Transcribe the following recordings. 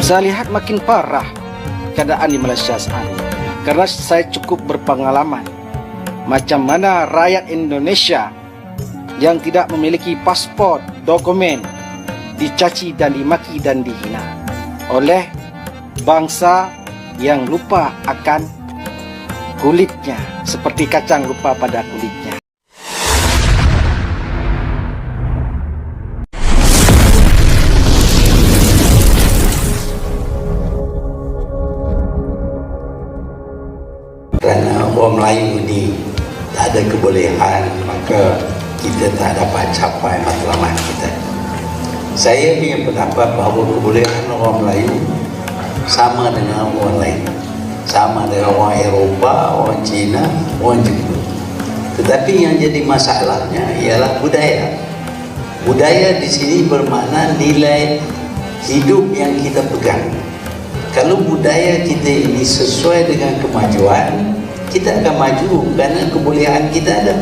Saya lihat makin parah keadaan di Malaysia saat ini, karena saya cukup berpengalaman macam mana rakyat Indonesia yang tidak memiliki pasport, dokumen, dicaci dan dimaki dan dihina oleh bangsa yang lupa akan kulitnya, seperti kacang lupa pada kulitnya. Kerana orang Melayu ni tak ada kebolehan, maka kita tak dapat capai matlamat kita. Saya punya pendapat bahawa kebolehan orang Melayu sama dengan orang lain, sama dengan orang Eropah, orang Cina, orang Jepun. Tetapi yang jadi masalahnya ialah budaya. Budaya di sini bermakna nilai hidup yang kita pegang. Kalau budaya kita ini sesuai dengan kemajuan, kita akan maju kerana kebolehan kita ada.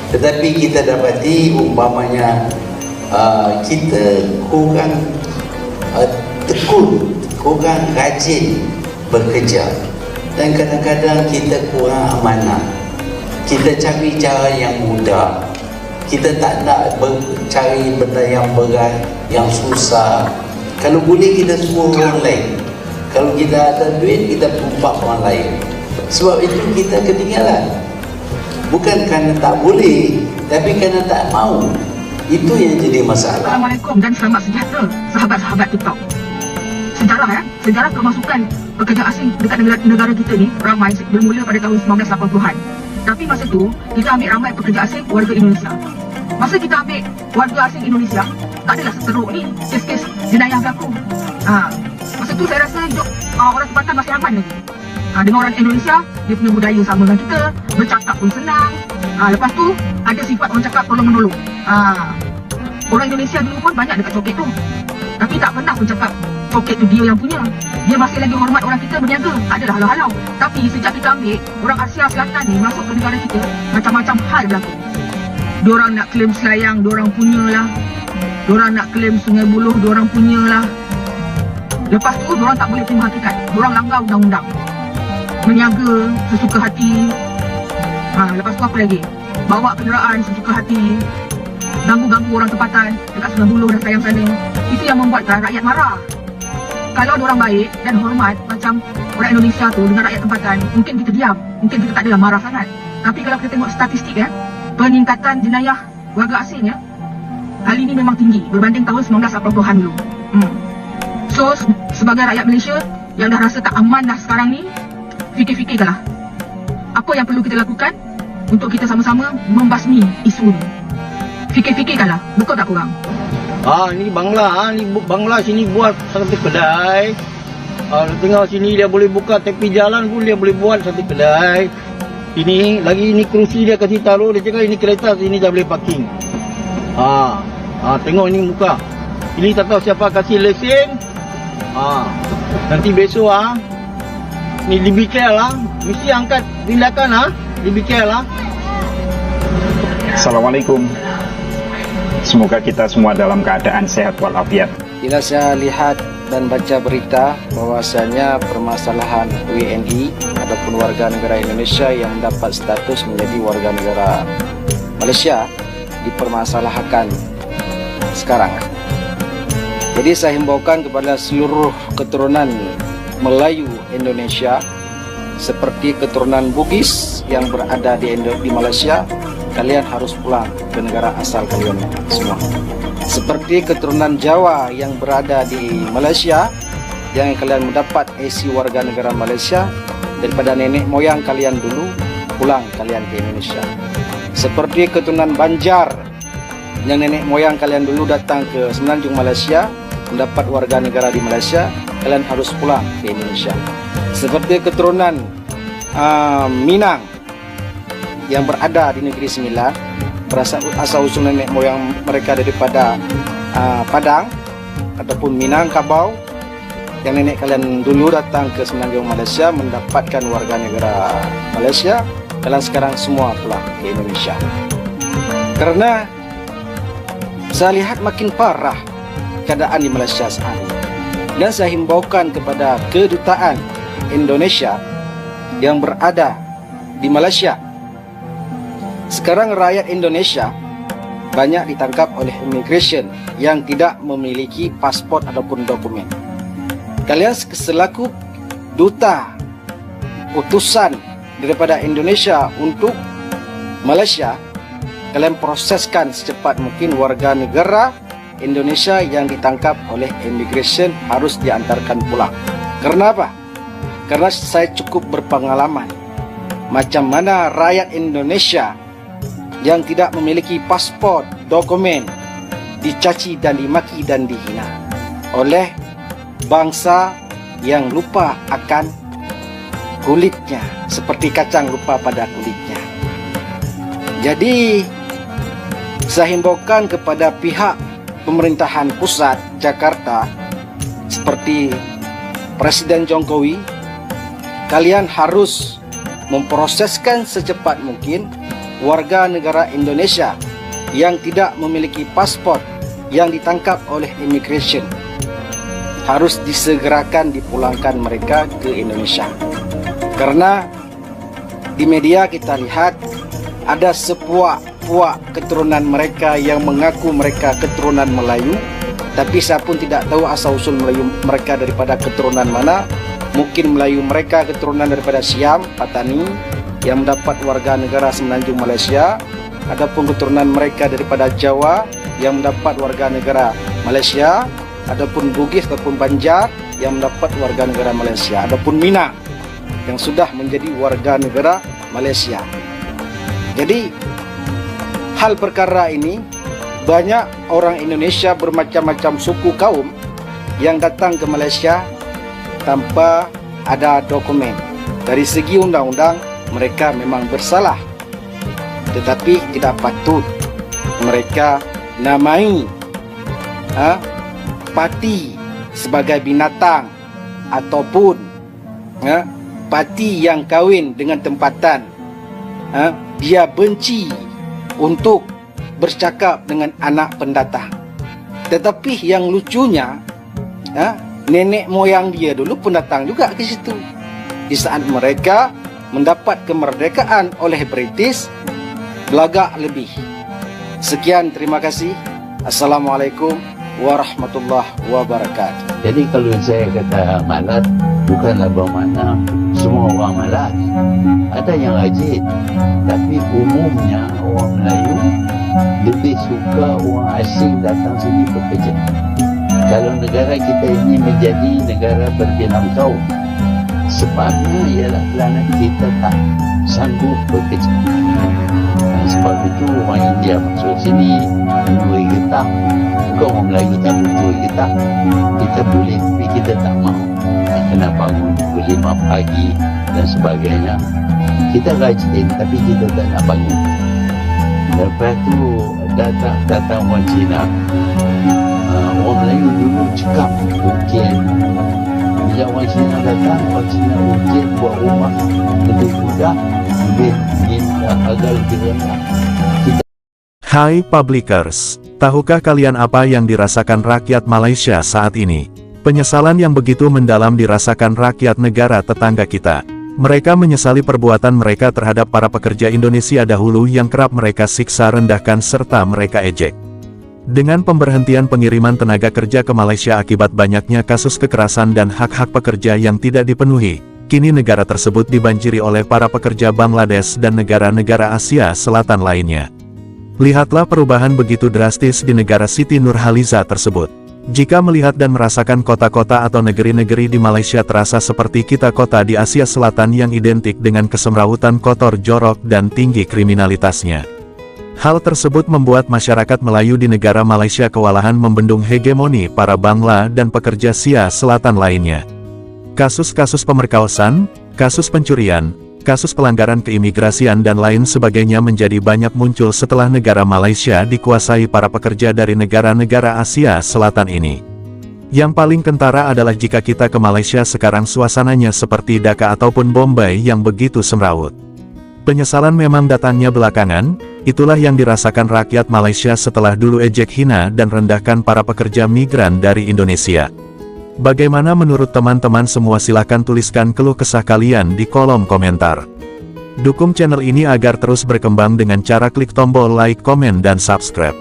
Tetapi kita dapati umpamanya kita kurang tekun, kurang rajin bekerja, dan kadang-kadang kita kurang amanah. Kita cari cara yang mudah, kita tak nak cari benda yang berat, yang susah. Kalau boleh kita suruh orang lain, kalau kita ada duit kita tumpak orang lain. Sebab itu kita ketinggalan. Bukan kerana tak boleh, tapi kerana tak mau. Itu yang jadi masalah. Assalamualaikum dan selamat sejahtera sahabat-sahabat TikTok. Sejarah kemasukan pekerja asing dekat negara kita ni ramai bermula pada tahun 1980-an. Tapi masa tu kita ambil ramai pekerja asing warga Indonesia. Masa kita ambil warga asing Indonesia, tak adalah seteruk ni kes-kes jenayah berlaku. Masa tu saya rasa hidup orang tempatan masih aman lagi. Dengan orang Indonesia, dia punya budaya sama dengan kita, bercakap pun senang. Lepas tu ada sifat orang cakap tolong menolong. Orang Indonesia dulu pun banyak dekat coket tu, tapi tak pernah pun cakap coket tu dia yang punya. Dia masih lagi hormat orang kita berniaga. Adalah halau-halau. Tapi sejak kita ambil orang Asia Selatan ni masuk ke negara kita, macam-macam hal berlaku. Diorang nak claim Selayang, diorang punyalah. Diorang nak claim Sungai Buloh, diorang punyalah. Lepas tu diorang tak boleh terima hakikat. Diorang langgar undang-undang, meniaga sesuka hati. Lepas tu apa lagi? Bawa kenderaan sesuka hati, ganggu-ganggu orang tempatan dekat Sungai Buloh dan Sayang sana. Itu yang membuatkan rakyat marah. Kalau diorang baik dan hormat macam orang Indonesia tu dengan rakyat tempatan, mungkin kita diam, mungkin kita tak adalah marah sangat. Tapi kalau kita tengok statistik peningkatan jenayah warga asing kali ni memang tinggi berbanding tahun 1980-an dulu. So sebagai rakyat Malaysia yang dah rasa tak aman dah sekarang ni, fikir-fikirkanlah apa yang perlu kita lakukan untuk kita sama-sama membasmi isu ni. Fikir-fikirkanlah, betul tak korang? Ni Bangla, ni Bangla sini buat satu kedai. Tengah sini dia boleh buka tepi jalan pun dia boleh buat satu kedai. Ini lagi ini kerusi dia kasih taruh, dia cakap ini kereta sini dah boleh parking. Tengok ini muka. Ini tak tahu siapa kasih lesen. Nanti besok ni lebih care lah. Mesti angkat tindakan lebih care lah. Assalamualaikum. Semoga kita semua dalam keadaan sehat walafiat. Bila saya lihat dan baca berita bahwasanya permasalahan WNI ataupun warga negara Indonesia yang mendapat status menjadi warga negara Malaysia dipermasalahkan sekarang. Jadi saya himbaukan kepada seluruh keturunan Melayu Indonesia seperti keturunan Bugis yang berada di Malaysia, kalian harus pulang ke negara asal kalian semua. Seperti keturunan Jawa yang berada di Malaysia, yang kalian mendapat IC warga negara Malaysia daripada nenek moyang kalian dulu, pulang kalian ke Indonesia. Seperti keturunan Banjar yang nenek moyang kalian dulu datang ke Semenanjung Malaysia, mendapat warga negara di Malaysia, kalian harus pulang ke Indonesia. Seperti keturunan Minang yang berada di Negeri Sembilan, asal usul nenek moyang mereka daripada Padang ataupun Minangkabau, yang nenek kalian dulu datang ke Semenanjung Malaysia mendapatkan warga negara Malaysia, kalian sekarang semua pulang ke Indonesia. Karena saya lihat makin parah keadaan di Malaysia saat ini. Dan saya himbaukan kepada kedutaan Indonesia yang berada di Malaysia. Sekarang rakyat Indonesia banyak ditangkap oleh immigration yang tidak memiliki pasport ataupun dokumen. Kalian selaku duta utusan daripada Indonesia untuk Malaysia, kalian proseskan secepat mungkin warga negara Indonesia yang ditangkap oleh immigration harus diantarkan pulang. Karena apa? Karena saya cukup berpengalaman macam mana rakyat Indonesia yang tidak memiliki pasport, dokumen dicaci dan dimaki dan dihina oleh bangsa yang lupa akan kulitnya, seperti kacang lupa pada kulitnya. Jadi saya himbaukan kepada pihak pemerintahan pusat Jakarta seperti Presiden Jokowi, kalian harus memproseskan secepat mungkin warga negara Indonesia yang tidak memiliki pasport yang ditangkap oleh immigration. Harus disegerakan dipulangkan mereka ke Indonesia. Karena di media kita lihat ada sepuak-puak keturunan mereka yang mengaku mereka keturunan Melayu, tapi saya pun tidak tahu asal-usul Melayu mereka daripada keturunan mana. Mungkin Melayu mereka keturunan daripada Siam, Patani, yang mendapat warga negara Semenanjung Malaysia. Adapun keturunan mereka daripada Jawa yang mendapat warga negara Malaysia. Adapun Bugis ataupun Banjar yang mendapat warga negara Malaysia. Adapun Minang yang sudah menjadi warga negara Malaysia. Jadi hal perkara ini banyak orang Indonesia bermacam-macam suku kaum yang datang ke Malaysia tanpa ada dokumen. Dari segi undang-undang mereka memang bersalah, tetapi tidak patut mereka namai parti sebagai binatang ataupun parti yang kahwin dengan tempatan. Dia benci untuk bercakap dengan anak pendatang. Tetapi yang lucunya, nenek moyang dia dulu pendatang juga ke situ. Di saat mereka mendapat kemerdekaan oleh British, belagak lebih. Sekian, terima kasih. Assalamualaikum warahmatullahi wabarakatuh. Jadi kalau saya kata malas, bukanlah bermakna semua orang malas. Ada yang rajin, tapi umumnya orang Melayu lebih suka orang asing datang sini bekerja. Kalau negara kita ini menjadi negara berjenam kaum, sebabnya ialah kerana kita tak sanggup bekerja. Dan sebab itu orang India masuk sini menuai getah. Bukan orang Melayu tak menuai getah. Kita boleh tapi kita tak mahu. Kena bangun pukul 5 pagi dan sebagainya. Kita rajin tapi kita tak nak bangun. Lepas tu datang orang Cina. Orang Melayu dulu cakap mungkin bila orang Cina datang, orang Cina mungkin buat rumah lebih mudah, lebih harga lebih rendah. Hai Publikers, tahukah kalian apa yang dirasakan rakyat Malaysia saat ini? Penyesalan yang begitu mendalam dirasakan rakyat negara tetangga kita. Mereka menyesali perbuatan mereka terhadap para pekerja Indonesia dahulu yang kerap mereka siksa, rendahkan serta mereka ejek. Dengan pemberhentian pengiriman tenaga kerja ke Malaysia akibat banyaknya kasus kekerasan dan hak-hak pekerja yang tidak dipenuhi, kini negara tersebut dibanjiri oleh para pekerja Bangladesh dan negara-negara Asia Selatan lainnya. Lihatlah perubahan begitu drastis di negara Siti Nurhaliza tersebut. Jika melihat dan merasakan kota-kota atau negeri-negeri di Malaysia terasa seperti kita kota di Asia Selatan yang identik dengan kesemrawutan kotor, jorok, dan tinggi kriminalitasnya. Hal tersebut membuat masyarakat Melayu di negara Malaysia kewalahan membendung hegemoni para Bangla dan pekerja Asia Selatan lainnya. Kasus-kasus pemerkosaan, kasus pencurian, kasus pelanggaran keimigrasian dan lain sebagainya menjadi banyak muncul setelah negara Malaysia dikuasai para pekerja dari negara-negara Asia Selatan ini. Yang paling kentara adalah jika kita ke Malaysia sekarang suasananya seperti Dhaka ataupun Bombay yang begitu semrawut. Penyesalan memang datangnya belakangan, itulah yang dirasakan rakyat Malaysia setelah dulu ejek hina dan rendahkan para pekerja migran dari Indonesia. Bagaimana menurut teman-teman semua? Silahkan tuliskan keluh kesah kalian di kolom komentar. Dukung channel ini agar terus berkembang dengan cara klik tombol like, komen, dan subscribe.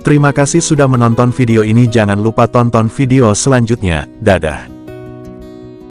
Terima kasih sudah menonton video ini. Jangan lupa tonton video selanjutnya. Dadah.